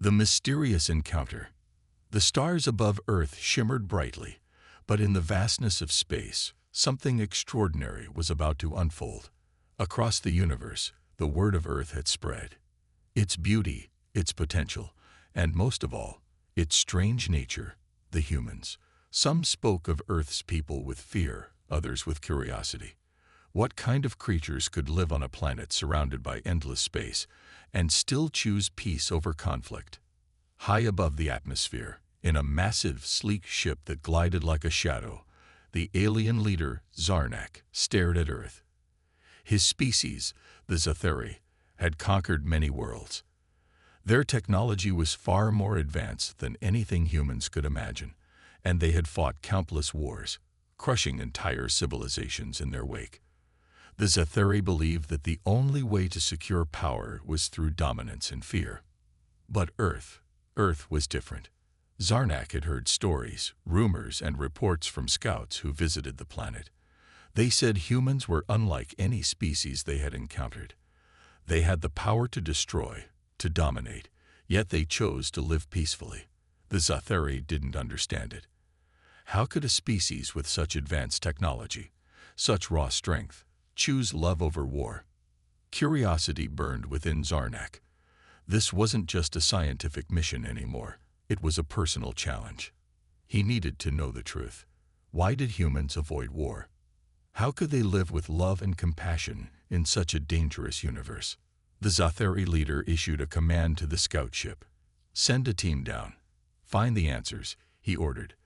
The mysterious encounter. The stars above Earth shimmered brightly, but in the vastness of space, something extraordinary was about to unfold. Across the universe, the word of Earth had spread. Its beauty, its potential, and most of all, its strange nature, the humans. Some spoke of Earth's people with fear, others with curiosity. What kind of creatures could live on a planet surrounded by endless space and still choose peace over conflict? High above the atmosphere, in a massive, sleek ship that glided like a shadow, the alien leader, Zarnak, stared at Earth. His species, the Zatheri, had conquered many worlds. Their technology was far more advanced than anything humans could imagine, and they had fought countless wars, crushing entire civilizations in their wake. The Zatheri believed that the only way to secure power was through dominance and fear. But Earth was different. Zarnak had heard stories, rumors, and reports from scouts who visited the planet. They said humans were unlike any species they had encountered. They had the power to destroy, to dominate, yet they chose to live peacefully. The Zatheri didn't understand it. How could a species with such advanced technology, such raw strength, choose love over war? Curiosity burned within Zarnak. This wasn't just a scientific mission anymore. It was a personal challenge. He needed to know the truth. Why did humans avoid war? How could they live with love and compassion in such a dangerous universe? The Zatheri leader issued a command to the scout ship. "Send a team down. Find the answers," he ordered.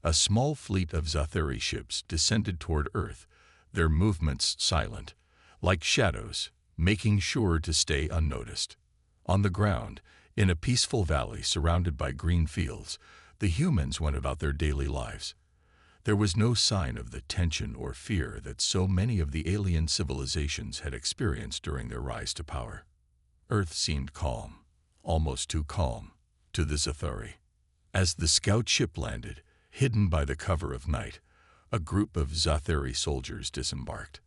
A small fleet of Zatheri ships descended toward Earth, their movements silent, like shadows, making sure to stay unnoticed. On the ground, in a peaceful valley surrounded by green fields, the humans went about their daily lives. There was no sign of the tension or fear that so many of the alien civilizations had experienced during their rise to power. Earth seemed calm, almost too calm, to the Zatheri. As the scout ship landed, hidden by the cover of night, a group of Zatheri soldiers disembarked.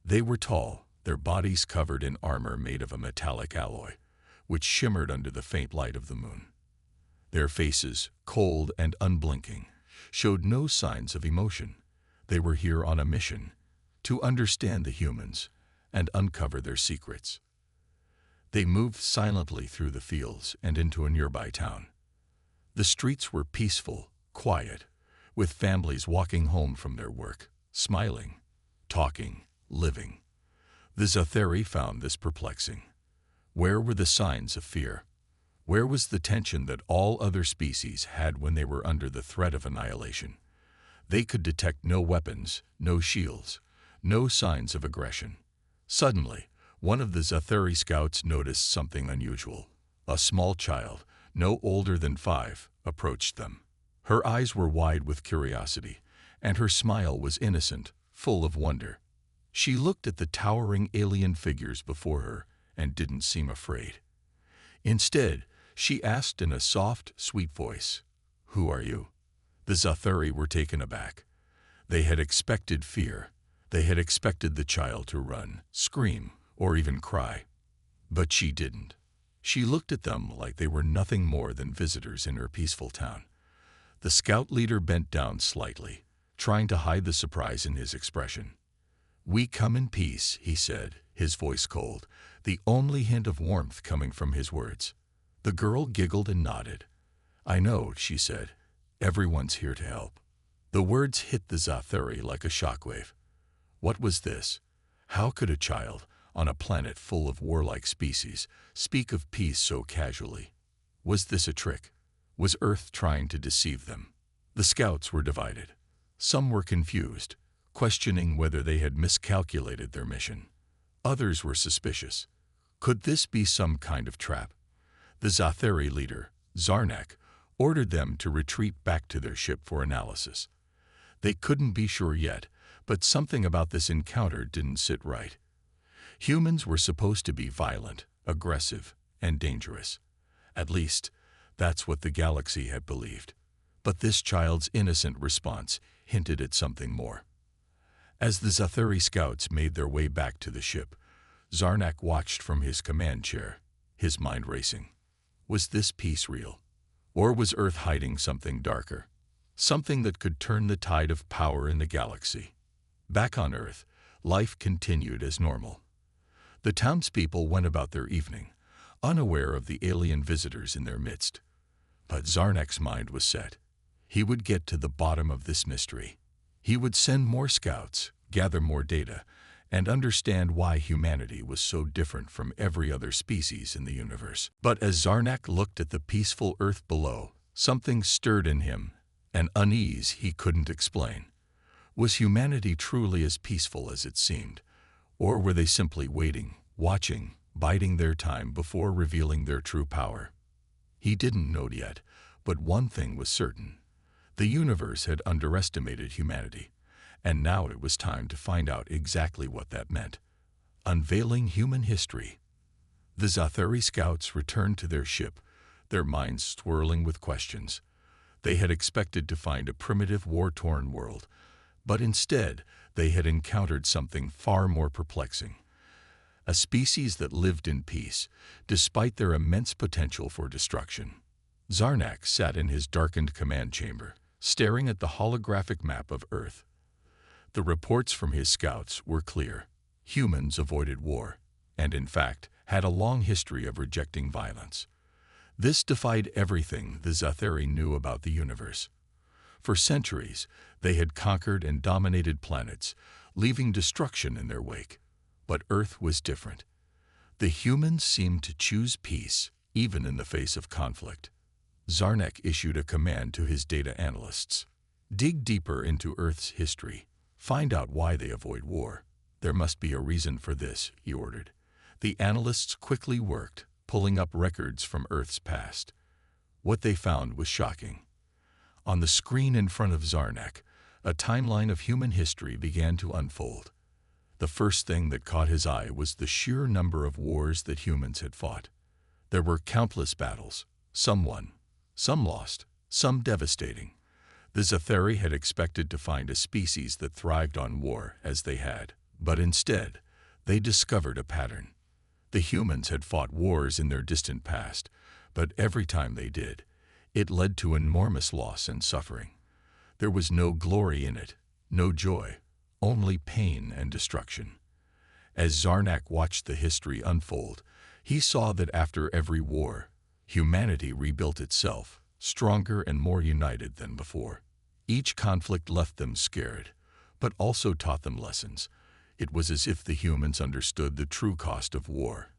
They were tall, their bodies covered in armor made of a metallic alloy, which shimmered under the faint light of the moon. Their faces, cold and unblinking, showed no signs of emotion. They were here on a mission, to understand the humans and uncover their secrets. They moved silently through the fields and into a nearby town. The streets were peaceful, quiet, with families walking home from their work, smiling, talking, living. The Zatheri found this perplexing. Where were the signs of fear? Where was the tension that all other species had when they were under the threat of annihilation? They could detect no weapons, no shields, no signs of aggression. Suddenly, one of the Zatheri scouts noticed something unusual. A small child, no older than 5, approached them. Her eyes were wide with curiosity, and her smile was innocent, full of wonder. She looked at the towering alien figures before her and didn't seem afraid. Instead, she asked in a soft, sweet voice, "Who are you?" The Zatheri were taken aback. They had expected fear. They had expected the child to run, scream, or even cry. But she didn't. She looked at them like they were nothing more than visitors in her peaceful town. The scout leader bent down slightly, trying to hide the surprise in his expression. "We come in peace," he said, his voice cold, the only hint of warmth coming from his words. The girl giggled and nodded. "I know," she said. "Everyone's here to help." The words hit the Zatheri like a shockwave. What was this? How could a child, on a planet full of warlike species, speak of peace so casually? Was this a trick? Was Earth trying to deceive them? The scouts were divided. Some were confused, questioning whether they had miscalculated their mission. Others were suspicious. Could this be some kind of trap? The Zatheri leader, Zarnak, ordered them to retreat back to their ship for analysis. They couldn't be sure yet, but something about this encounter didn't sit right. Humans were supposed to be violent, aggressive, and dangerous. At least, that's what the galaxy had believed. But this child's innocent response hinted at something more. As the Zatheri scouts made their way back to the ship, Zarnak watched from his command chair, his mind racing. Was this peace real? Or was Earth hiding something darker? Something that could turn the tide of power in the galaxy? Back on Earth, life continued as normal. The townspeople went about their evening, unaware of the alien visitors in their midst. But Zarnak's mind was set. He would get to the bottom of this mystery. He would send more scouts, gather more data, and understand why humanity was so different from every other species in the universe. But as Zarnak looked at the peaceful Earth below, something stirred in him, an unease he couldn't explain. Was humanity truly as peaceful as it seemed? Or were they simply waiting, watching, biding their time before revealing their true power? He didn't know yet, but one thing was certain. The universe had underestimated humanity, and now it was time to find out exactly what that meant. Unveiling human history. The Zathari scouts returned to their ship, their minds swirling with questions. They had expected to find a primitive, war-torn world, but instead they had encountered something far more perplexing. A species that lived in peace, despite their immense potential for destruction. Zarnak sat in his darkened command chamber, staring at the holographic map of Earth. The reports from his scouts were clear. Humans avoided war, and in fact, had a long history of rejecting violence. This defied everything the Zathari knew about the universe. For centuries, they had conquered and dominated planets, leaving destruction in their wake. But Earth was different. The humans seemed to choose peace, even in the face of conflict. Zarnak issued a command to his data analysts. Dig deeper into Earth's history. Find out why they avoid war. There must be a reason for this, he ordered. The analysts quickly worked, pulling up records from Earth's past. What they found was shocking. On the screen in front of Zarnak, a timeline of human history began to unfold. The first thing that caught his eye was the sheer number of wars that humans had fought. There were countless battles, some won, some lost, some devastating. The Zathari had expected to find a species that thrived on war as they had, but instead, they discovered a pattern. The humans had fought wars in their distant past, but every time they did, it led to enormous loss and suffering. There was no glory in it, no joy, only pain and destruction. As Zarnak watched the history unfold, he saw that after every war, humanity rebuilt itself, stronger and more united than before. Each conflict left them scared, but also taught them lessons. It was as if the humans understood the true cost of war,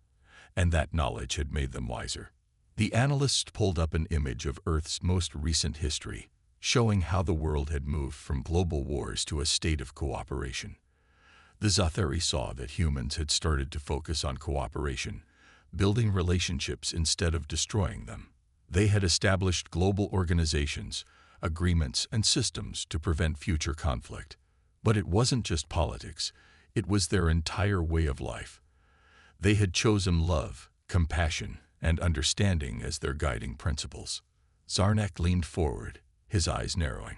and that knowledge had made them wiser. The analysts pulled up an image of Earth's most recent history, showing how the world had moved from global wars to a state of cooperation. The Zathari saw that humans had started to focus on cooperation, building relationships instead of destroying them. They had established global organizations, agreements, and systems to prevent future conflict. But it wasn't just politics, it was their entire way of life. They had chosen love, compassion, and understanding as their guiding principles. Zarnak leaned forward, his eyes narrowing.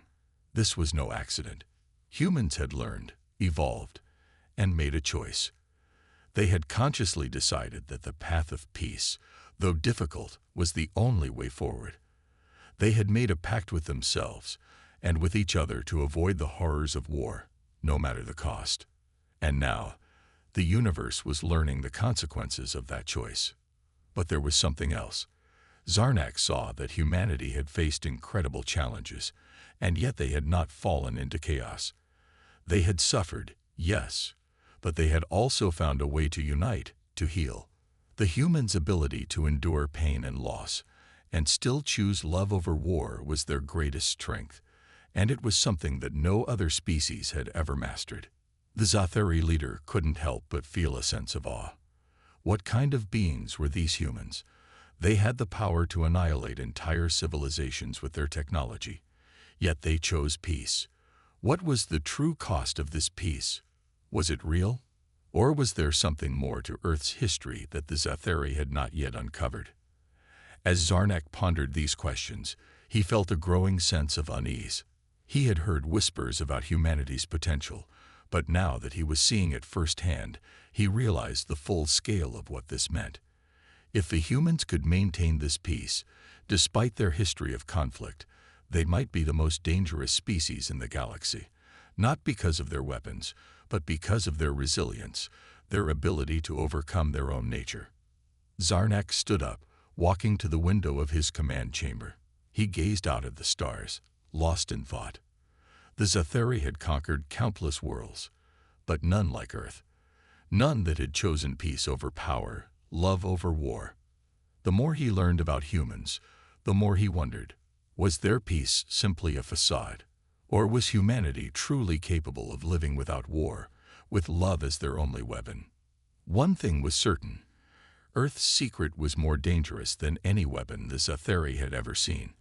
This was no accident. Humans had learned, evolved, and made a choice. They had consciously decided that the path of peace, though difficult, was the only way forward. They had made a pact with themselves and with each other to avoid the horrors of war, no matter the cost. And now, the universe was learning the consequences of that choice. But there was something else. Zarnak saw that humanity had faced incredible challenges, and yet they had not fallen into chaos. They had suffered, yes, but they had also found a way to unite, to heal. The human's ability to endure pain and loss, and still choose love over war, was their greatest strength, and it was something that no other species had ever mastered. The Zathari leader couldn't help but feel a sense of awe. What kind of beings were these humans? They had the power to annihilate entire civilizations with their technology, yet they chose peace. What was the true cost of this peace? Was it real? Or was there something more to Earth's history that the Zathari had not yet uncovered? As Zarnak pondered these questions, he felt a growing sense of unease. He had heard whispers about humanity's potential, but now that he was seeing it firsthand, he realized the full scale of what this meant. If the humans could maintain this peace, despite their history of conflict, they might be the most dangerous species in the galaxy, not because of their weapons, but because of their resilience, their ability to overcome their own nature. Zarnak stood up, walking to the window of his command chamber. He gazed out at the stars, lost in thought. The Zathari had conquered countless worlds, but none like Earth. None that had chosen peace over power, love over war. The more he learned about humans, the more he wondered, was their peace simply a facade? Or was humanity truly capable of living without war, with love as their only weapon? One thing was certain. Earth's secret was more dangerous than any weapon the Zathari had ever seen,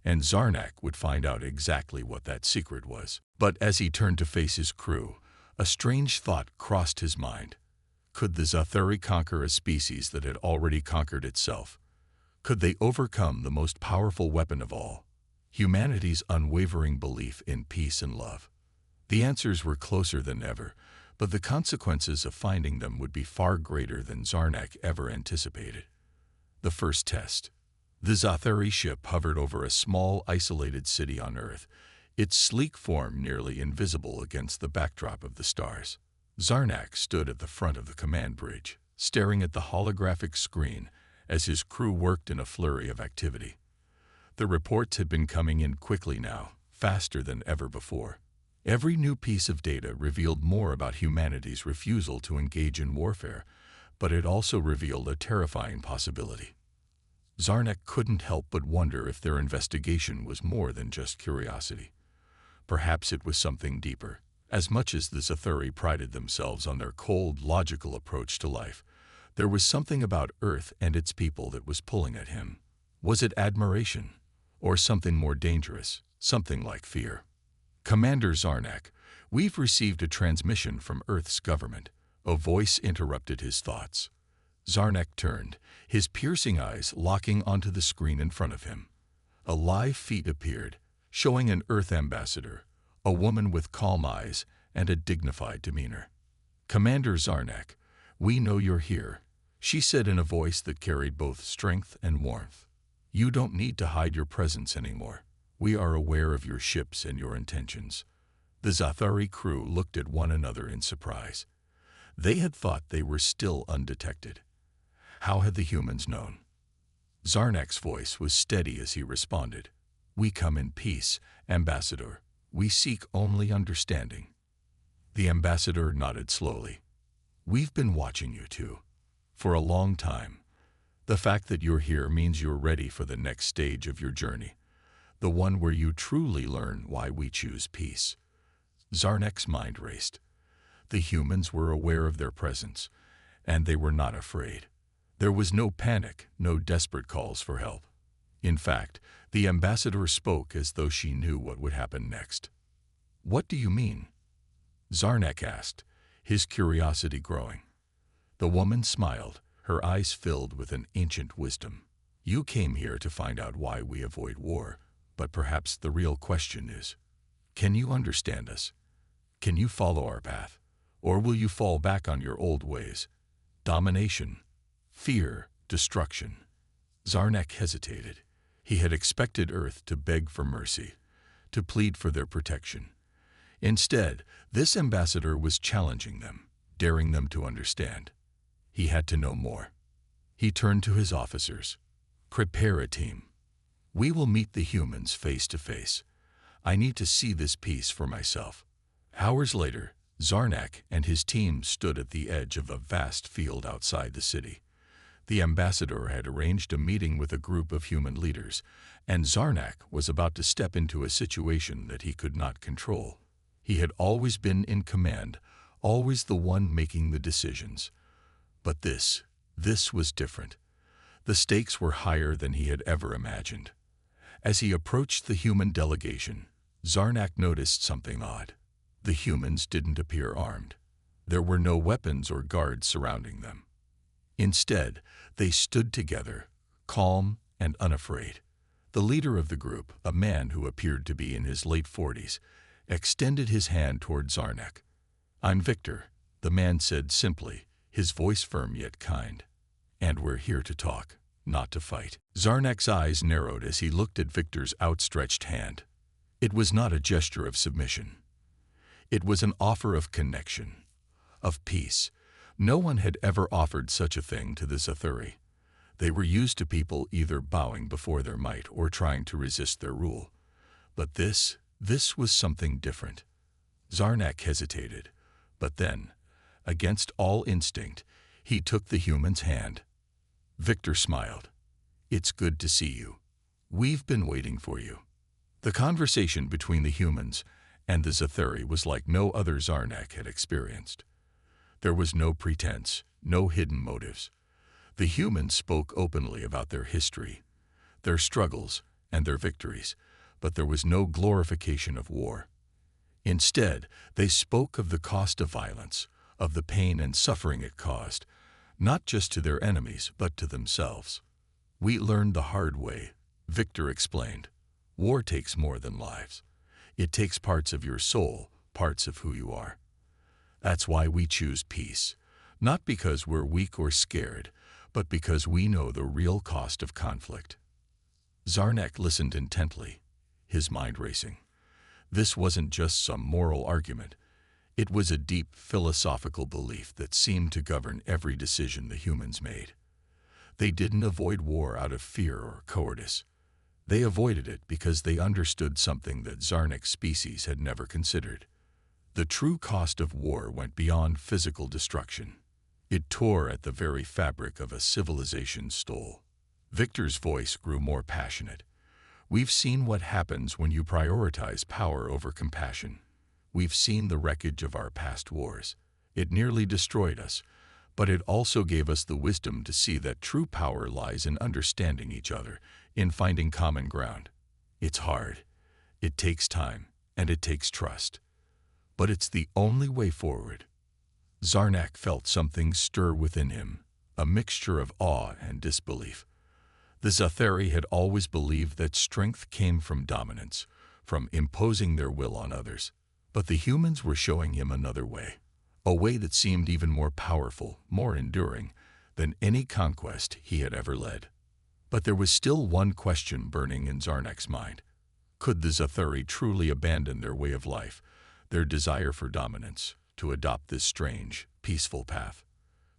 and Zarnak would find out exactly what that secret was. But as he turned to face his crew, a strange thought crossed his mind. Could the Zathari conquer a species that had already conquered itself? Could they overcome the most powerful weapon of all, humanity's unwavering belief in peace and love? The answers were closer than ever, but the consequences of finding them would be far greater than Zarnak ever anticipated. The first test. The Zathari ship hovered over a small, isolated city on Earth, its sleek form nearly invisible against the backdrop of the stars. Zarnak stood at the front of the command bridge, staring at the holographic screen as his crew worked in a flurry of activity. The reports had been coming in quickly now, faster than ever before. Every new piece of data revealed more about humanity's refusal to engage in warfare, but it also revealed a terrifying possibility. Zarnak couldn't help but wonder if their investigation was more than just curiosity. Perhaps it was something deeper. As much as the Zathari prided themselves on their cold, logical approach to life, there was something about Earth and its people that was pulling at him. Was it admiration? Or something more dangerous, something like fear? Commander Zarnak, we've received a transmission from Earth's government. A voice interrupted his thoughts. Zarnak turned, his piercing eyes locking onto the screen in front of him. A live feed appeared, showing an Earth ambassador, a woman with calm eyes and a dignified demeanor. Commander Zarnak, we know you're here, she said in a voice that carried both strength and warmth. You don't need to hide your presence anymore. We are aware of your ships and your intentions. The Zathari crew looked at one another in surprise. They had thought they were still undetected. How had the humans known? Zarnak's voice was steady as he responded. We come in peace, Ambassador. We seek only understanding. The ambassador nodded slowly. We've been watching you two. For a long time. The fact that you're here means you're ready for the next stage of your journey. The one where you truly learn why we choose peace. Zarnak's mind raced. The humans were aware of their presence, and they were not afraid. There was no panic, no desperate calls for help. In fact, the ambassador spoke as though she knew what would happen next. What do you mean? Zarnak asked, his curiosity growing. The woman smiled, her eyes filled with an ancient wisdom. You came here to find out why we avoid war, but perhaps the real question is, can you understand us? Can you follow our path? Or will you fall back on your old ways? Domination, fear, destruction. Zarnak hesitated. He had expected Earth to beg for mercy, to plead for their protection. Instead, this ambassador was challenging them, daring them to understand. He had to know more. He turned to his officers. Prepare a team. We will meet the humans face to face. I need to see this peace for myself. Hours later, Zarnak and his team stood at the edge of a vast field outside the city. The ambassador had arranged a meeting with a group of human leaders, and Zarnak was about to step into a situation that he could not control. He had always been in command, always the one making the decisions. But this was different. The stakes were higher than he had ever imagined. As he approached the human delegation, Zarnak noticed something odd. The humans didn't appear armed. There were no weapons or guards surrounding them. Instead, they stood together, calm and unafraid. The leader of the group, a man who appeared to be in his late 40s, extended his hand toward Zarnak. I'm Victor, the man said simply, his voice firm yet kind. And we're here to talk, not to fight. Zarnak's eyes narrowed as he looked at Victor's outstretched hand. It was not a gesture of submission. It was an offer of connection, of peace. No one had ever offered such a thing to the Zathuri. They were used to people either bowing before their might or trying to resist their rule. But this was something different. Zarnak hesitated, but then, against all instinct, he took the human's hand. Victor smiled. "It's good to see you. We've been waiting for you." The conversation between the humans and the Zathuri was like no other Zarnak had experienced. There was no pretense, no hidden motives. The humans spoke openly about their history, their struggles, and their victories, but there was no glorification of war. Instead, they spoke of the cost of violence, of the pain and suffering it caused, not just to their enemies, but to themselves. "We learned the hard way," Victor explained. "War takes more than lives. It takes parts of your soul, parts of who you are. That's why we choose peace, not because we're weak or scared, but because we know the real cost of conflict." Zarnak listened intently, his mind racing. This wasn't just some moral argument. It was a deep philosophical belief that seemed to govern every decision the humans made. They didn't avoid war out of fear or cowardice. They avoided it because they understood something that Zarnak's species had never considered. The true cost of war went beyond physical destruction. It tore at the very fabric of a civilization's soul. Victor's voice grew more passionate. "We've seen what happens when you prioritize power over compassion. We've seen the wreckage of our past wars. It nearly destroyed us, but it also gave us the wisdom to see that true power lies in understanding each other, in finding common ground. It's hard. It takes time, and it takes trust. But it's the only way forward." Zarnak felt something stir within him, a mixture of awe and disbelief. The Zathuri had always believed that strength came from dominance, from imposing their will on others. But the humans were showing him another way, a way that seemed even more powerful, more enduring, than any conquest he had ever led. But there was still one question burning in Zarnak's mind. Could the Zathuri truly abandon their way of life, their desire for dominance, to adopt this strange, peaceful path?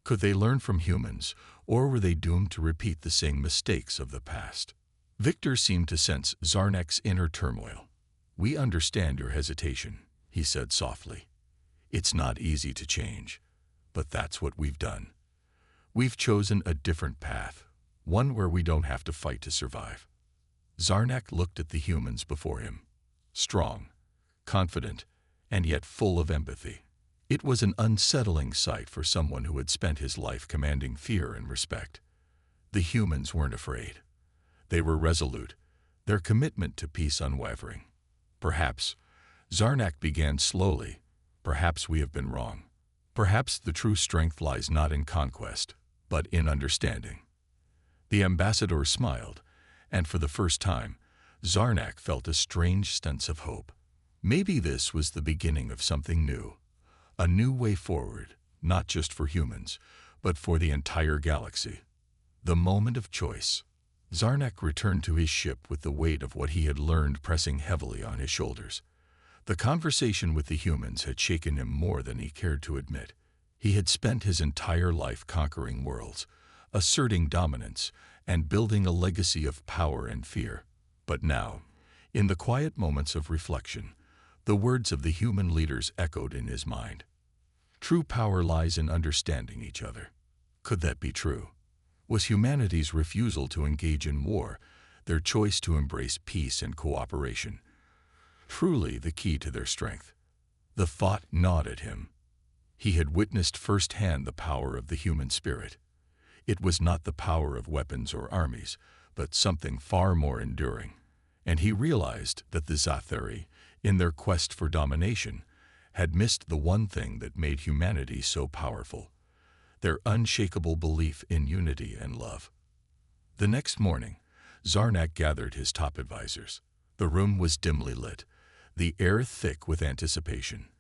Could they learn from humans, or were they doomed to repeat the same mistakes of the past? Victor seemed to sense Zarnak's inner turmoil. "We understand your hesitation," he said softly. "It's not easy to change, but that's what we've done. We've chosen a different path, one where we don't have to fight to survive." Zarnak looked at the humans before him, strong, confident, and yet full of empathy. It was an unsettling sight for someone who had spent his life commanding fear and respect. The humans weren't afraid. They were resolute, their commitment to peace unwavering. "Perhaps," Zarnak began slowly, "perhaps we have been wrong. Perhaps the true strength lies not in conquest, but in understanding." The ambassador smiled, and for the first time, Zarnak felt a strange sense of hope. Maybe this was the beginning of something new, a new way forward, not just for humans, but for the entire galaxy. The moment of choice. Zarnak returned to his ship with the weight of what he had learned pressing heavily on his shoulders. The conversation with the humans had shaken him more than he cared to admit. He had spent his entire life conquering worlds, asserting dominance, and building a legacy of power and fear. But now, in the quiet moments of reflection, the words of the human leaders echoed in his mind. True power lies in understanding each other. Could that be true? Was humanity's refusal to engage in war, their choice to embrace peace and cooperation, truly the key to their strength? The thought gnawed at him. He had witnessed firsthand the power of the human spirit. It was not the power of weapons or armies, but something far more enduring. And he realized that the Zathuri, in their quest for domination, had missed the one thing that made humanity so powerful: their unshakable belief in unity and love. The next morning, Zarnak gathered his top advisors. The room was dimly lit, the air thick with anticipation.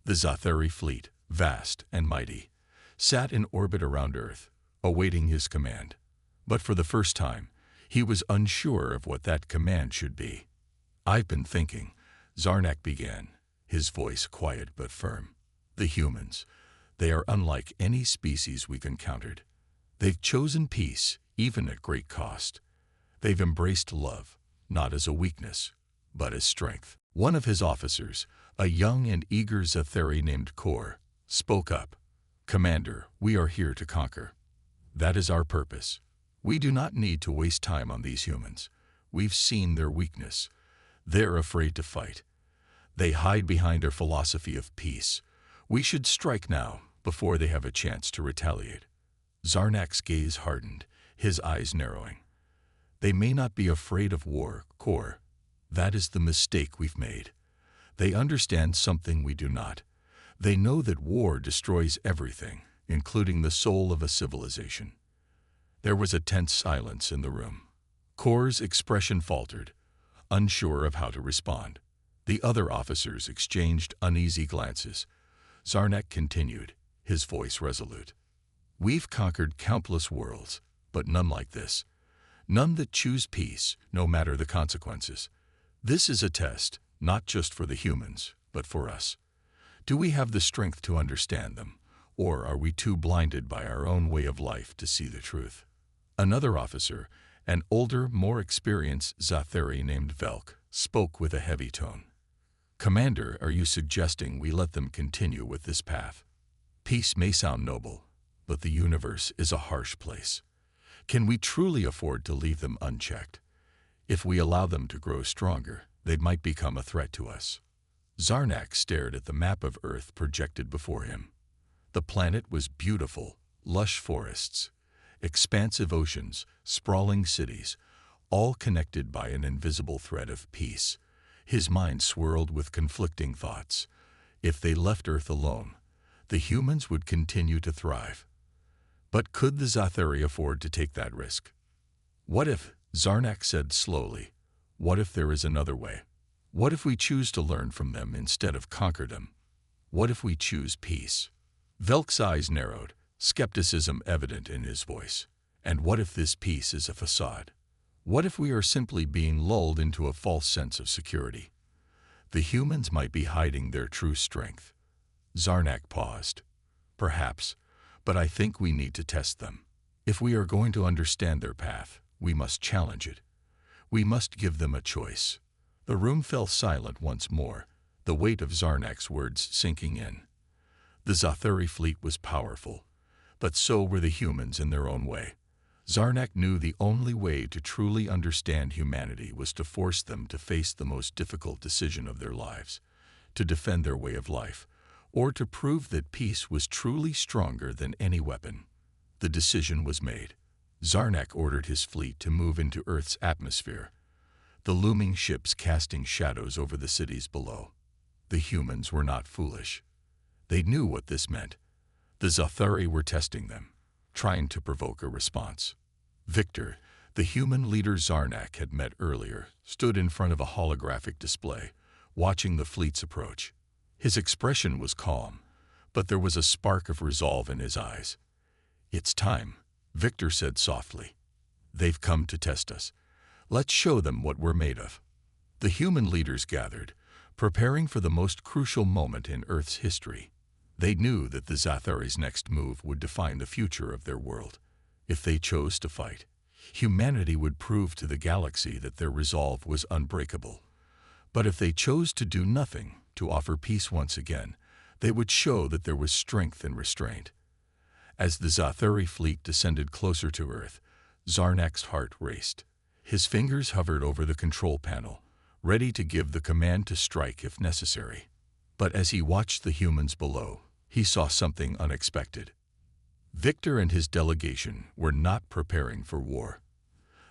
The Zathuri fleet, vast and mighty, sat in orbit around Earth, awaiting his command. But for the first time, he was unsure of what that command should be. "I've been thinking," Zarnak began, his voice quiet but firm. "The humans, they are unlike any species we've encountered. They've chosen peace, even at great cost. They've embraced love, not as a weakness, but as strength." One of his officers, a young and eager Zathari named Kor, spoke up. "Commander, we are here to conquer. That is our purpose. We do not need to waste time on these humans. We've seen their weakness. They're afraid to fight. They hide behind their philosophy of peace. We should strike now, before they have a chance to retaliate." Zarnak's gaze hardened, his eyes narrowing. "They may not be afraid of war, Kor. That is the mistake we've made. They understand something we do not. They know that war destroys everything, including the soul of a civilization." There was a tense silence in the room. Kor's expression faltered, unsure of how to respond. The other officers exchanged uneasy glances. Zarnak continued, his voice resolute. "We've conquered countless worlds, but none like this. None that choose peace, no matter the consequences. This is a test, not just for the humans, but for us. Do we have the strength to understand them, or are we too blinded by our own way of life to see the truth?" Another officer, an older, more experienced Zathari named Velk, spoke with a heavy tone. "Commander, are you suggesting we let them continue with this path? Peace may sound noble, but the universe is a harsh place. Can we truly afford to leave them unchecked? If we allow them to grow stronger, they might become a threat to us." Zarnak stared at the map of Earth projected before him. The planet was beautiful, lush forests, expansive oceans, sprawling cities, all connected by an invisible thread of peace. His mind swirled with conflicting thoughts. If they left Earth alone, the humans would continue to thrive. But could the Zathari afford to take that risk? "What if," Zarnak said slowly, "what if there is another way? What if we choose to learn from them instead of conquer them? What if we choose peace?" Velk's eyes narrowed, skepticism evident in his voice. "And what if this peace is a facade? What if we are simply being lulled into a false sense of security? The humans might be hiding their true strength." Zarnak paused. "Perhaps, but I think we need to test them. If we are going to understand their path, we must challenge it. We must give them a choice." The room fell silent once more, the weight of Zarnak's words sinking in. The Zathari fleet was powerful, but so were the humans in their own way. Zarnak knew the only way to truly understand humanity was to force them to face the most difficult decision of their lives, to defend their way of life, or to prove that peace was truly stronger than any weapon. The decision was made. Zarnak ordered his fleet to move into Earth's atmosphere, the looming ships casting shadows over the cities below. The humans were not foolish. They knew what this meant. The Zathari were testing them, trying to provoke a response. Victor, the human leader Zarnak had met earlier, stood in front of a holographic display, watching the fleet's approach. His expression was calm, but there was a spark of resolve in his eyes. "It's time," Victor said softly. "They've come to test us. Let's show them what we're made of." The human leaders gathered, preparing for the most crucial moment in Earth's history. They knew that the Zathari's next move would define the future of their world. If they chose to fight, humanity would prove to the galaxy that their resolve was unbreakable. But if they chose to do nothing, to offer peace once again, they would show that there was strength and restraint. As the Zathari fleet descended closer to Earth, Zarnak's heart raced. His fingers hovered over the control panel, ready to give the command to strike if necessary. But as he watched the humans below, he saw something unexpected. Victor and his delegation were not preparing for war.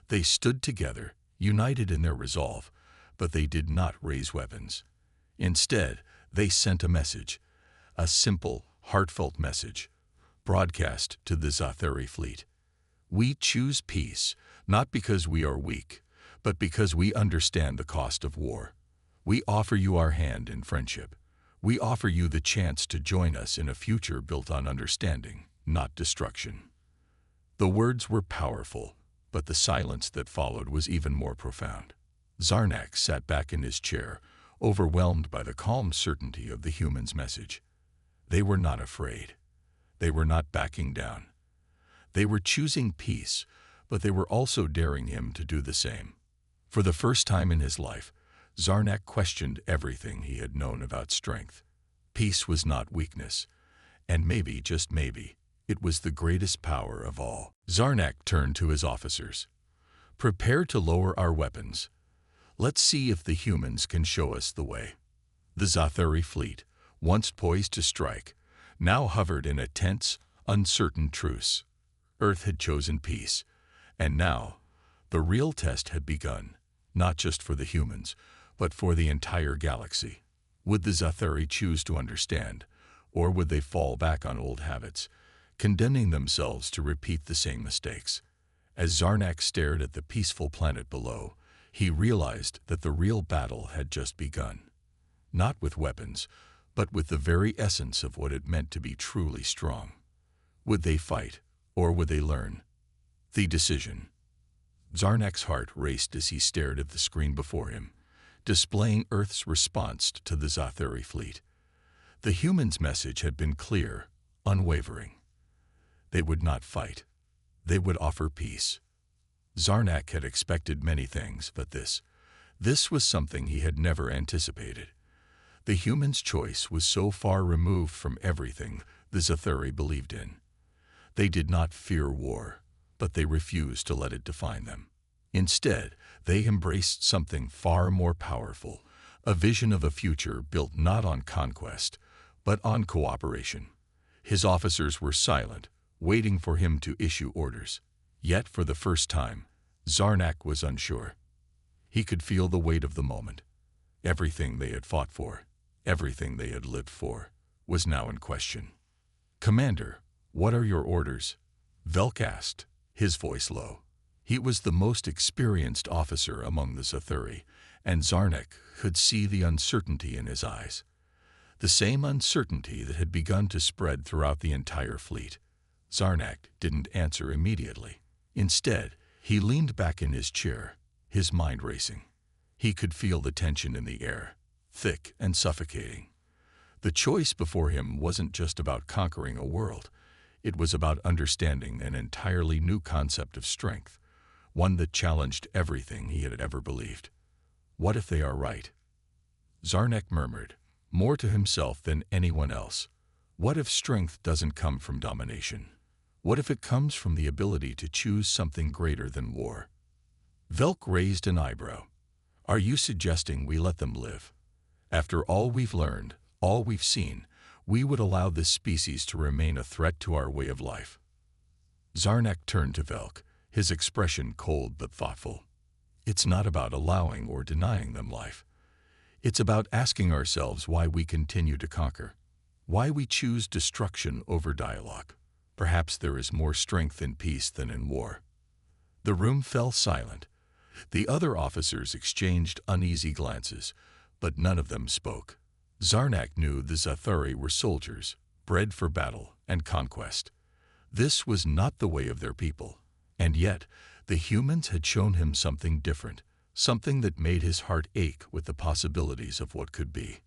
They stood together, united in their resolve, but they did not raise weapons. Instead, they sent a message, a simple, heartfelt message, broadcast to the Zathari fleet. "We choose peace, not because we are weak, but because we understand the cost of war. We offer you our hand in friendship. We offer you the chance to join us in a future built on understanding, not destruction." The words were powerful, but the silence that followed was even more profound. Zarnak sat back in his chair, overwhelmed by the calm certainty of the human's message. They were not afraid. They were not backing down. They were choosing peace, but they were also daring him to do the same. For the first time in his life, Zarnak questioned everything he had known about strength. Peace was not weakness, and maybe, just maybe, it was the greatest power of all. Zarnak turned to his officers. "Prepare to lower our weapons. Let's see if the humans can show us the way." The Zathari fleet, once poised to strike, now hovered in a tense, uncertain truce. Earth had chosen peace, and now the real test had begun, not just for the humans, but for the entire galaxy. Would the Zathari choose to understand, or would they fall back on old habits, condemning themselves to repeat the same mistakes? As Zarnak stared at the peaceful planet below, he realized that the real battle had just begun. Not with weapons, but with the very essence of what it meant to be truly strong. Would they fight, or would they learn? The decision. Zarnak's heart raced as he stared at the screen before him, displaying Earth's response to the Zathari fleet. The humans' message had been clear, unwavering. They would not fight. They would offer peace. Zarnak had expected many things, but this was something he had never anticipated. The humans' choice was so far removed from everything the Zathari believed in. They did not fear war, but they refused to let it define them. Instead, they embraced something far more powerful, a vision of a future built not on conquest, but on cooperation. His officers were silent, waiting for him to issue orders. Yet, for the first time, Zarnak was unsure. He could feel the weight of the moment. Everything they had fought for, everything they had lived for, was now in question. "Commander, what are your orders?" Velk asked, his voice low. He was the most experienced officer among the Zathari, and Zarnak could see the uncertainty in his eyes. The same uncertainty that had begun to spread throughout the entire fleet. Zarnak didn't answer immediately. Instead, he leaned back in his chair, his mind racing. He could feel the tension in the air, thick and suffocating. The choice before him wasn't just about conquering a world. It was about understanding an entirely new concept of strength, one that challenged everything he had ever believed. What if they are right? Zarnak murmured, more to himself than anyone else. What if strength doesn't come from domination? What if it comes from the ability to choose something greater than war? Velk raised an eyebrow. "Are you suggesting we let them live? After all we've learned, all we've seen, we would allow this species to remain a threat to our way of life?" Zarnak turned to Velk, his expression cold but thoughtful. "It's not about allowing or denying them life. It's about asking ourselves why we continue to conquer, why we choose destruction over dialogue. Perhaps there is more strength in peace than in war." The room fell silent. The other officers exchanged uneasy glances, but none of them spoke. Zarnak knew the Zathari were soldiers, bred for battle and conquest. This was not the way of their people, and yet the humans had shown him something different, something that made his heart ache with the possibilities of what could be.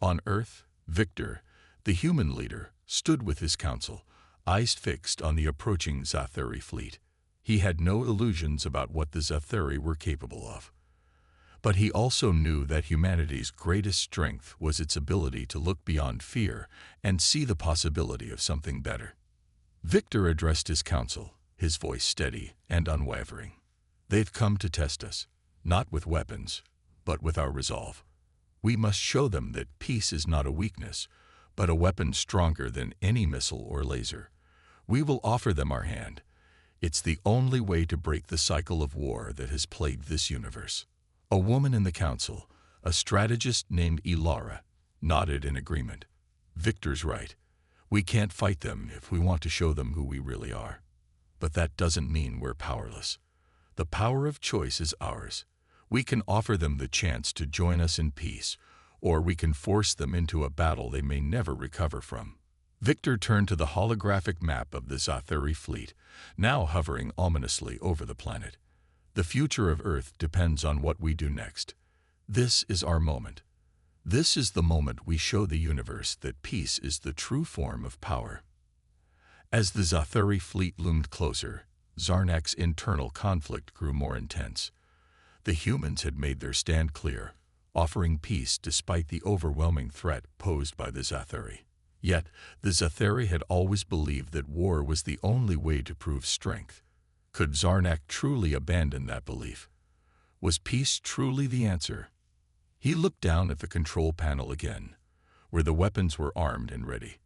On Earth, Victor, the human leader, stood with his council, eyes fixed on the approaching Zathari fleet. He had no illusions about what the Zathari were capable of. But he also knew that humanity's greatest strength was its ability to look beyond fear and see the possibility of something better. Victor addressed his council, his voice steady and unwavering. "They've come to test us, not with weapons, but with our resolve. We must show them that peace is not a weakness, but a weapon stronger than any missile or laser. We will offer them our hand. It's the only way to break the cycle of war that has plagued this universe." A woman in the council, a strategist named Ilara, nodded in agreement. "Victor's right. We can't fight them if we want to show them who we really are. But that doesn't mean we're powerless. The power of choice is ours. We can offer them the chance to join us in peace, or we can force them into a battle they may never recover from." Victor turned to the holographic map of the Zathuri fleet, now hovering ominously over the planet. The future of Earth depends on what we do next. This is our moment. This is the moment we show the universe that peace is the true form of power. As the Zathuri fleet loomed closer, Zarnak's internal conflict grew more intense. The humans had made their stand clear, offering peace despite the overwhelming threat posed by the Zathuri. Yet, the Zathuri had always believed that war was the only way to prove strength. Could Zarnak truly abandon that belief? Was peace truly the answer? He looked down at the control panel again, where the weapons were armed and ready.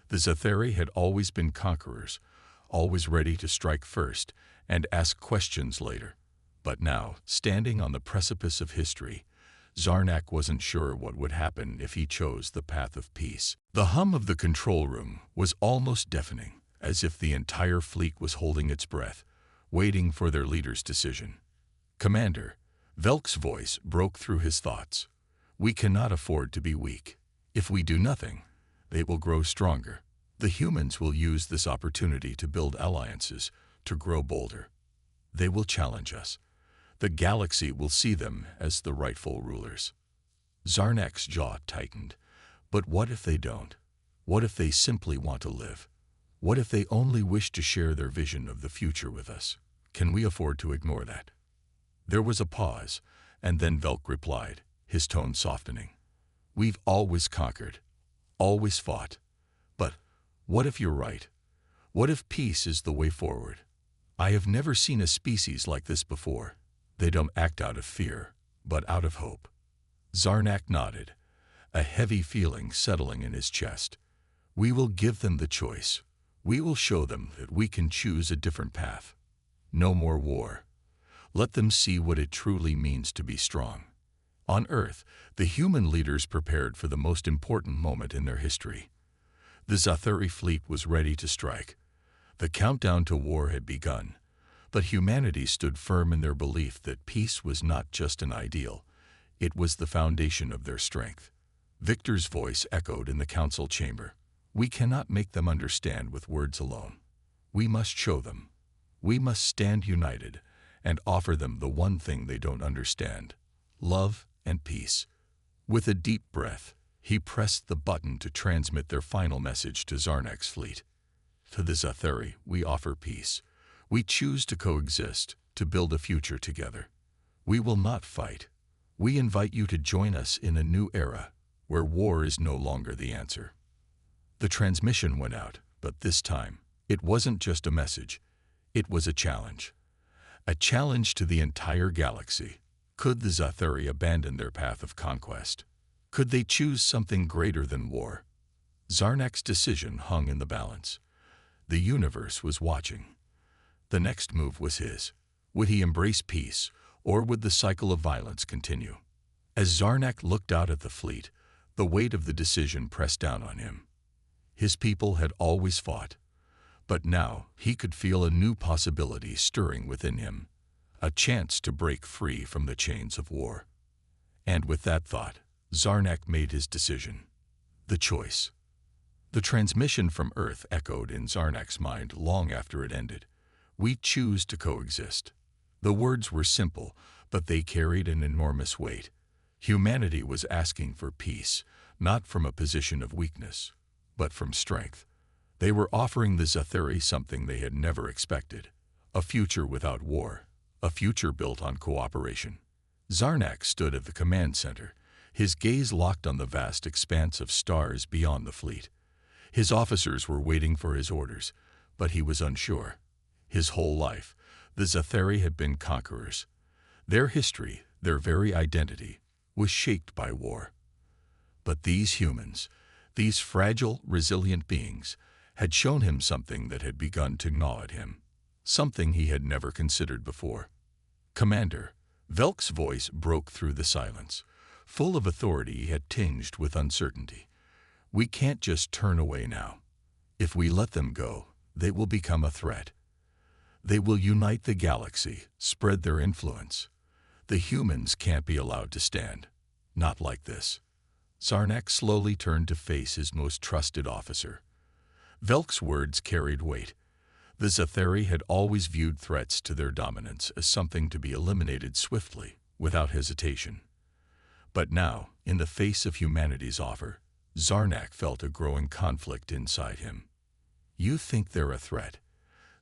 The Zathuri had always been conquerors, always ready to strike first and ask questions later. But now, standing on the precipice of history, Zarnak wasn't sure what would happen if he chose the path of peace. The hum of the control room was almost deafening, as if the entire fleet was holding its breath, waiting for their leader's decision. "Commander," Velk's voice broke through his thoughts. "We cannot afford to be weak. If we do nothing, they will grow stronger. The humans will use this opportunity to build alliances, to grow bolder. They will challenge us. The galaxy will see them as the rightful rulers." Zarnak's jaw tightened. But what if they don't? What if they simply want to live? What if they only wish to share their vision of the future with us? Can we afford to ignore that? There was a pause, and then Velk replied, his tone softening. "We've always conquered, always fought. But what if you're right? What if peace is the way forward? I have never seen a species like this before. They don't act out of fear, but out of hope." Zarnak nodded, a heavy feeling settling in his chest. "We will give them the choice. We will show them that we can choose a different path. No more war. Let them see what it truly means to be strong." On Earth, the human leaders prepared for the most important moment in their history. The Zathuri fleet was ready to strike. The countdown to war had begun. But humanity stood firm in their belief that peace was not just an ideal, it was the foundation of their strength. Victor's voice echoed in the council chamber. "We cannot make them understand with words alone. We must show them. We must stand united and offer them the one thing they don't understand: love and peace." With a deep breath, he pressed the button to transmit their final message to Zarnak's fleet. "To the Zathuri, we offer peace. We choose to coexist, to build a future together. We will not fight. We invite you to join us in a new era, where war is no longer the answer." The transmission went out, but this time, it wasn't just a message. It was a challenge. A challenge to the entire galaxy. Could the Zathuri abandon their path of conquest? Could they choose something greater than war? Zarnak's decision hung in the balance. The universe was watching. The next move was his. Would he embrace peace, or would the cycle of violence continue? As Zarnak looked out at the fleet, the weight of the decision pressed down on him. His people had always fought, but now he could feel a new possibility stirring within him, a chance to break free from the chains of war. And with that thought, Zarnak made his decision. The choice. The transmission from Earth echoed in Zarnak's mind long after it ended. "We choose to coexist." The words were simple, but they carried an enormous weight. Humanity was asking for peace, not from a position of weakness, but from strength. They were offering the Zathuri something they had never expected: a future without war, a future built on cooperation. Zarnak stood at the command center, his gaze locked on the vast expanse of stars beyond the fleet. His officers were waiting for his orders, but he was unsure. His whole life, the Zathuri had been conquerors. Their history, their very identity, was shaped by war. But these humans, these fragile, resilient beings, had shown him something that had begun to gnaw at him, something he had never considered before. "Commander," Velk's voice broke through the silence, full of authority yet tinged with uncertainty. "We can't just turn away now. If we let them go, they will become a threat. They will unite the galaxy, spread their influence. The humans can't be allowed to stand. Not like this." Zarnak slowly turned to face his most trusted officer. Velk's words carried weight. The Zathari had always viewed threats to their dominance as something to be eliminated swiftly, without hesitation. But now, in the face of humanity's offer, Zarnak felt a growing conflict inside him. "You think they're a threat?"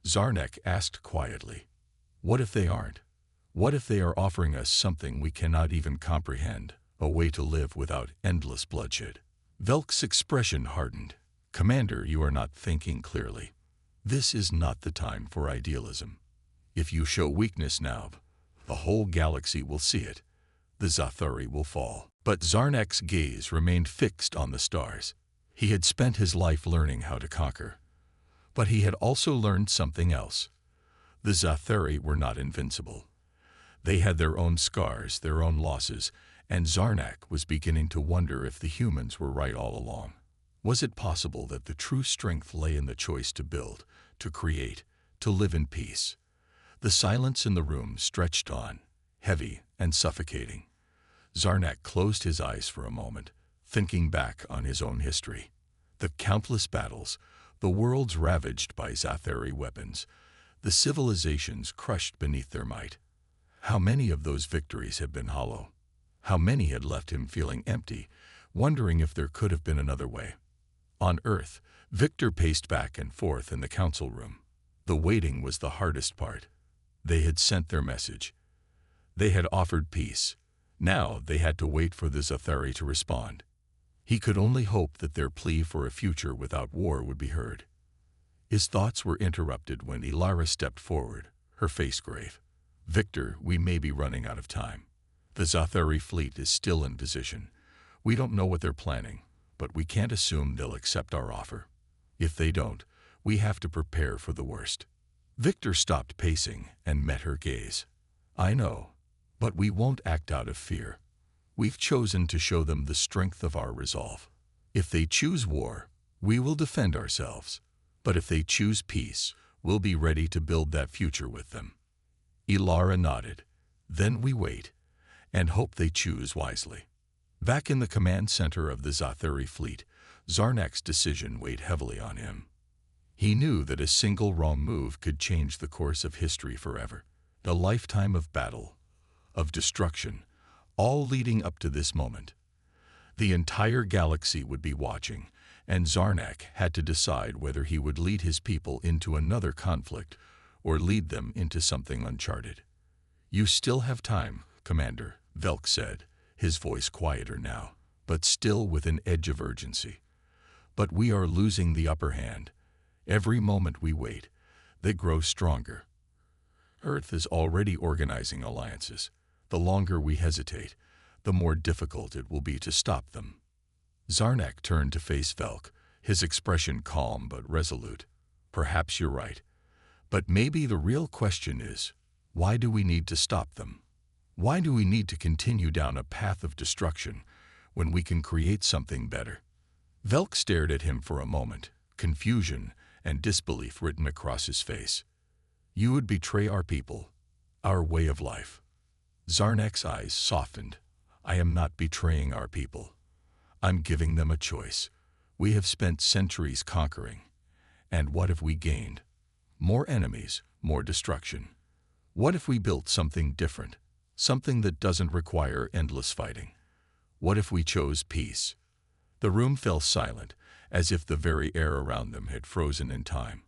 Zarnak asked quietly. "What if they aren't? What if they are offering us something we cannot even comprehend, a way to live without endless bloodshed?" Velk's expression hardened. "Commander, you are not thinking clearly. This is not the time for idealism. If you show weakness now, the whole galaxy will see it. The Zathari will fall." But Zarnak's gaze remained fixed on the stars. He had spent his life learning how to conquer. But he had also learned something else. The Zathari were not invincible. They had their own scars, their own losses, and Zarnak was beginning to wonder if the humans were right all along. Was it possible that the true strength lay in the choice to build, to create, to live in peace? The silence in the room stretched on, heavy and suffocating. Zarnak closed his eyes for a moment, thinking back on his own history. The countless battles, the worlds ravaged by Zathari weapons, the civilizations crushed beneath their might. How many of those victories had been hollow? How many had left him feeling empty, wondering if there could have been another way? On Earth, Victor paced back and forth in the council room. The waiting was the hardest part. They had sent their message. They had offered peace. Now they had to wait for the Zathari to respond. He could only hope that their plea for a future without war would be heard. His thoughts were interrupted when Ilara stepped forward, her face grave. "Victor, we may be running out of time. The Zathari fleet is still in position. We don't know what they're planning, but we can't assume they'll accept our offer. If they don't, we have to prepare for the worst." Victor stopped pacing and met her gaze. "I know, but we won't act out of fear. We've chosen to show them the strength of our resolve. If they choose war, we will defend ourselves. But if they choose peace, we'll be ready to build that future with them." Ilara nodded. "Then we wait, and hope they choose wisely." Back in the command center of the Zathari fleet, Zarnak's decision weighed heavily on him. He knew that a single wrong move could change the course of history forever. A lifetime of battle, of destruction, all leading up to this moment. The entire galaxy would be watching, and Zarnak had to decide whether he would lead his people into another conflict or lead them into something uncharted. "You still have time, Commander," Velk said, his voice quieter now, but still with an edge of urgency. "But we are losing the upper hand. Every moment we wait, they grow stronger. Earth is already organizing alliances. The longer we hesitate, the more difficult it will be to stop them." Zarnak turned to face Velk, his expression calm but resolute. "Perhaps you're right. But maybe the real question is, why do we need to stop them? Why do we need to continue down a path of destruction when we can create something better?" Velk stared at him for a moment, confusion and disbelief written across his face. "You would betray our people, our way of life." Zarnak's eyes softened. "I am not betraying our people. I'm giving them a choice. We have spent centuries conquering. And what have we gained? More enemies, more destruction. What if we built something different, something that doesn't require endless fighting? What if we chose peace?" The room fell silent, as if the very air around them had frozen in time.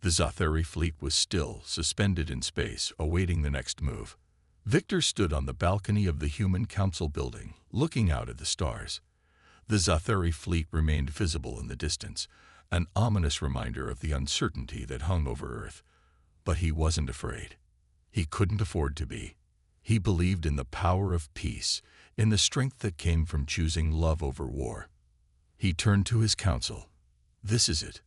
The Zathari fleet was still, suspended in space, awaiting the next move. Victor stood on the balcony of the Human Council building, looking out at the stars. The Zathari fleet remained visible in the distance, an ominous reminder of the uncertainty that hung over Earth. But he wasn't afraid. He couldn't afford to be. He believed in the power of peace, in the strength that came from choosing love over war. He turned to his council. "This is it.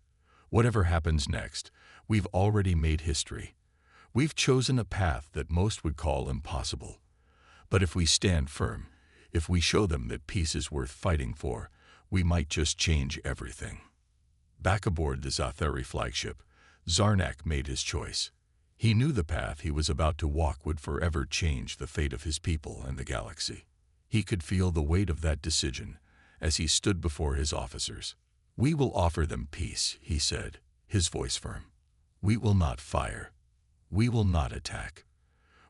Whatever happens next, we've already made history. We've chosen a path that most would call impossible. But if we stand firm, if we show them that peace is worth fighting for, we might just change everything." Back aboard the Zathari flagship, Zarnak made his choice. He knew the path he was about to walk would forever change the fate of his people and the galaxy. He could feel the weight of that decision, as he stood before his officers. "We will offer them peace," he said, his voice firm. "We will not fire. We will not attack.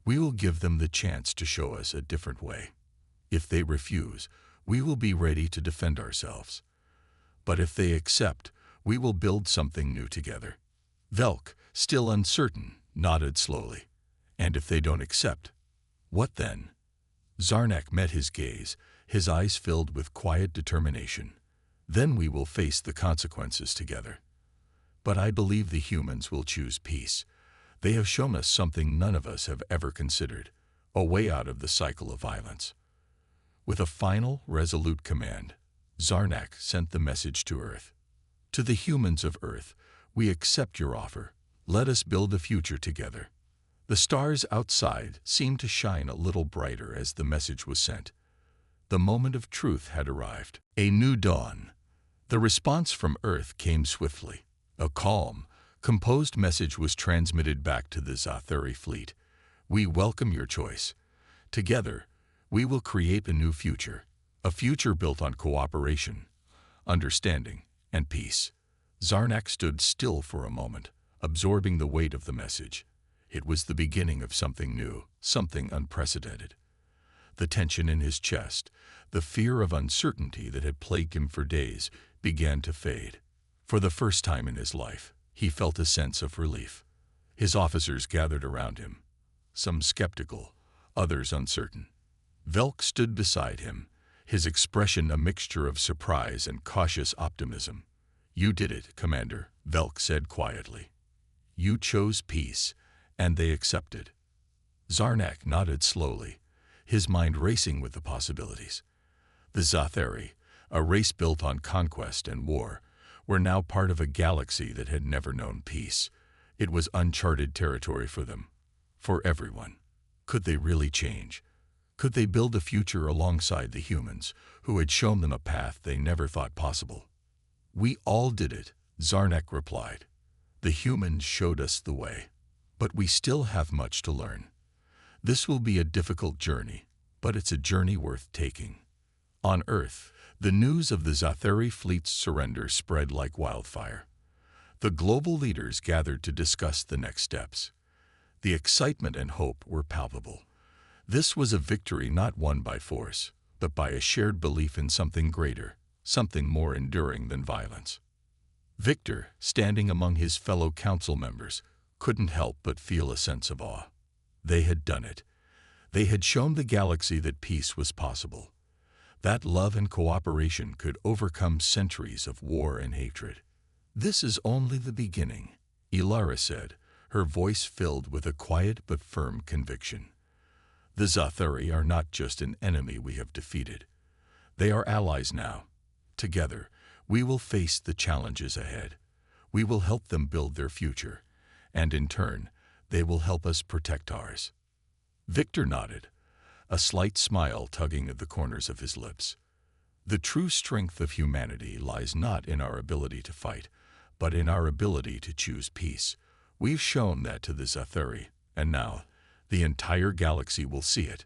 We will give them the chance to show us a different way. If they refuse, we will be ready to defend ourselves. But if they accept, we will build something new together." Velk, still uncertain, nodded slowly. "And if they don't accept, what then?" Zarnak met his gaze, his eyes filled with quiet determination. "Then we will face the consequences together. But I believe the humans will choose peace. They have shown us something none of us have ever considered, a way out of the cycle of violence." With a final, resolute command, Zarnak sent the message to Earth. "To the humans of Earth, we accept your offer. Let us build a future together." The stars outside seemed to shine a little brighter as the message was sent. The moment of truth had arrived. A new dawn. The response from Earth came swiftly. A calm, composed message was transmitted back to the Zathari fleet. "We welcome your choice. Together, we will create a new future, a future built on cooperation, understanding, and peace." Zarnak stood still for a moment, absorbing the weight of the message. It was the beginning of something new, something unprecedented. The tension in his chest, the fear of uncertainty that had plagued him for days, began to fade. For the first time in his life, he felt a sense of relief. His officers gathered around him, some skeptical, others uncertain. Velk stood beside him, his expression a mixture of surprise and cautious optimism. "You did it, Commander," Velk said quietly. "You chose peace, and they accepted." Zarnak nodded slowly, his mind racing with the possibilities. The Zathari, a race built on conquest and war, were now part of a galaxy that had never known peace. It was uncharted territory for them, for everyone. Could they really change? Could they build a future alongside the humans, who had shown them a path they never thought possible? "We all did it," Zarnak replied. "The humans showed us the way. But we still have much to learn. This will be a difficult journey, but it's a journey worth taking." On Earth, the news of the Zathari fleet's surrender spread like wildfire. The global leaders gathered to discuss the next steps. The excitement and hope were palpable. This was a victory not won by force, but by a shared belief in something greater, something more enduring than violence. Victor, standing among his fellow council members, couldn't help but feel a sense of awe. They had done it. They had shown the galaxy that peace was possible, that love and cooperation could overcome centuries of war and hatred. "This is only the beginning," Ilara said, her voice filled with a quiet but firm conviction. "The Zathari are not just an enemy we have defeated. They are allies now. Together, we will face the challenges ahead. We will help them build their future, and in turn, they will help us protect ours." Victor nodded, a slight smile tugging at the corners of his lips. "The true strength of humanity lies not in our ability to fight, but in our ability to choose peace. We've shown that to the Zathari, and now, the entire galaxy will see it.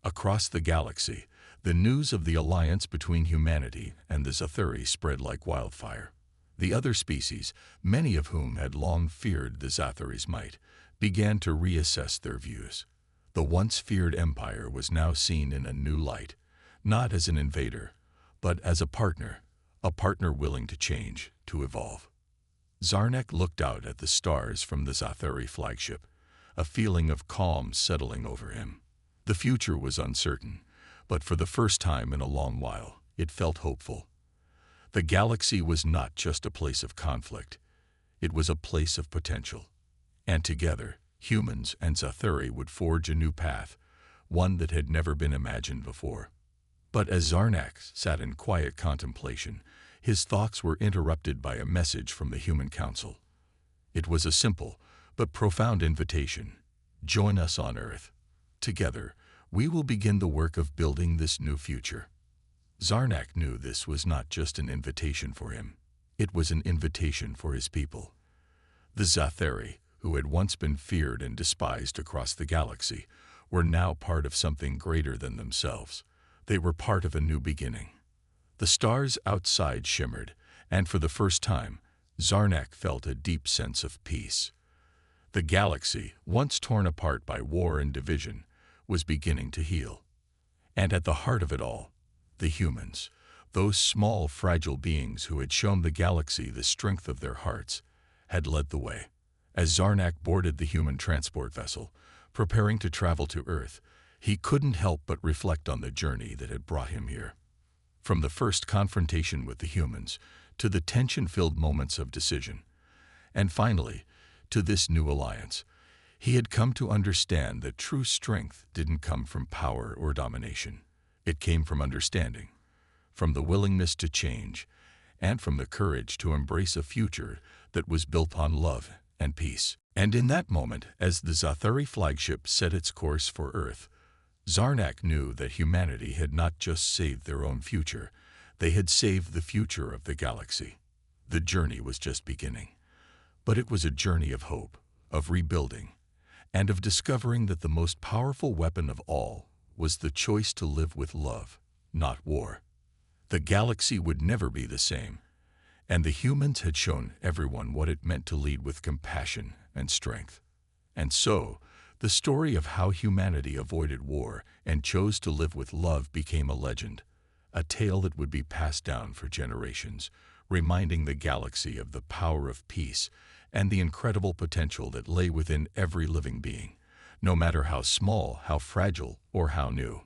Across the galaxy, the news of the alliance between humanity and the Zathari spread like wildfire. The other species, many of whom had long feared the Zathari's might, began to reassess their views. The once feared empire was now seen in a new light, not as an invader, but as a partner willing to change, to evolve. Zarnak looked out at the stars from the Zathari flagship, a feeling of calm settling over him. The future was uncertain, but for the first time in a long while, it felt hopeful. The galaxy was not just a place of conflict, it was a place of potential. And together, humans and Zathari would forge a new path, one that had never been imagined before. But as Zarnak sat in quiet contemplation, his thoughts were interrupted by a message from the Human Council. It was a simple but profound invitation. "Join us on Earth. Together, we will begin the work of building this new future." Zarnak knew this was not just an invitation for him. It was an invitation for his people. The Zathari, who had once been feared and despised across the galaxy, were now part of something greater than themselves. They were part of a new beginning. The stars outside shimmered, and for the first time, Zarnak felt a deep sense of peace. The galaxy, once torn apart by war and division, was beginning to heal. And at the heart of it all, the humans, those small, fragile beings who had shown the galaxy the strength of their hearts, had led the way. As Zarnak boarded the human transport vessel, preparing to travel to Earth, he couldn't help but reflect on the journey that had brought him here. From the first confrontation with the humans, to the tension-filled moments of decision, and finally, to this new alliance, he had come to understand that true strength didn't come from power or domination. It came from understanding, from the willingness to change, and from the courage to embrace a future that was built on love and peace. And in that moment, as the Zathari flagship set its course for Earth, Zarnak knew that humanity had not just saved their own future, they had saved the future of the galaxy. The journey was just beginning. But it was a journey of hope, of rebuilding, and of discovering that the most powerful weapon of all was the choice to live with love, not war. The galaxy would never be the same, and the humans had shown everyone what it meant to lead with compassion and strength. And so, the story of how humanity avoided war and chose to live with love became a legend, a tale that would be passed down for generations, reminding the galaxy of the power of peace and the incredible potential that lay within every living being, no matter how small, how fragile, or how new.